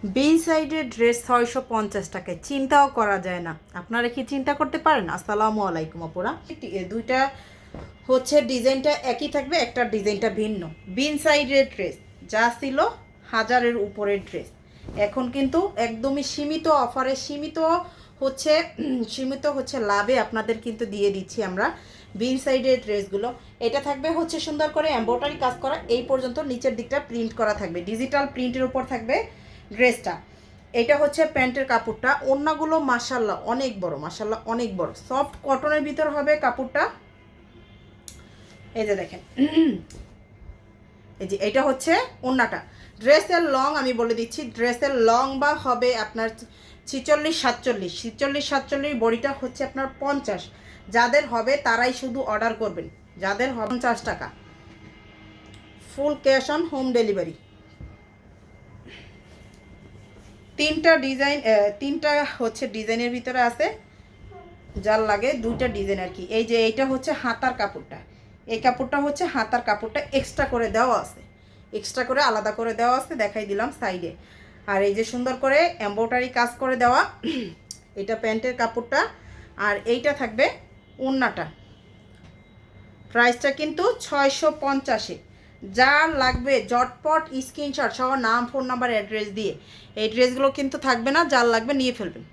B সাইডের dress 650 টাকায়, চিন্তাও করা যায় না। আপনারা কি চিন্তা করতে পারেন? আসসালামু আলাইকুম আপুরা। দুইটা হচ্ছে ডিজাইনটা একই থাকবে, একটা ডিজাইনটা ভিন্ন। বিন সাইডের ড্রেস যা ছিল 1000-এর উপরের ড্রেস এখন কিন্তু একদমই সীমিত অফারে, সীমিত হচ্ছে লাভে আপনাদের কিন্তু দিয়ে দিচ্ছি আমরা বিন সাইডের ড্রেসগুলো। এটা থাকবে হচ্ছে সুন্দর করে এমব্রয়ডারি কাজ করা, এই পর্যন্ত নিচের দিকটা প্রিন্ট করা থাকবে, ডিজিটাল প্রিন্টের উপর থাকবে ড্রেসটা। এটা হচ্ছে প্যান্টের কাপড়টা। ওড়নাগুলো মাশাল্লাহ অনেক বড়, মাশাল্লাহ অনেক বড়, সফট কটনের ভিতর হবে কাপড়টা। এই যে দেখেন, এই যে এটা হচ্ছে ওড়নাটা। ড্রেসের লং আমি বলে দিচ্ছি, ড্রেসের লং বা হবে আপনার 46-47, বডিটা হচ্ছে আপনার 50। যাদের হবে তারাই শুধু অর্ডার করবেন, যাদের হবে 50 টাকা, full cash on home delivery. তিনটা হচ্ছে ডিজাইনের ভিতরে আছে, যার লাগে দুইটা ডিজাইন আর কি। এই যে এইটা হচ্ছে হাতার কাপড়টা, এই কাপড়টা হচ্ছে হাতার কাপড়টা এক্সট্রা করে দেওয়া আছে, এক্সট্রা করে আলাদা করে দেওয়া আছে, দেখাই দিলাম সাইডে। আর এই যে সুন্দর করে এমব্রয়ডারি কাজ করে দেওয়া, এটা প্যান্টের কাপড়টা। আর এইটা থাকবে ওড়নাটা। প্রাইসটা কিন্তু 650-এ। যার লাগবে জটপট স্ক্রিনশট সহ নাম, ফোন নাম্বার, অ্যাড্রেস দিয়ে। এই ড্রেসগুলো কিন্তু থাকবে না, যার লাগবে নিয়ে ফেলবেন।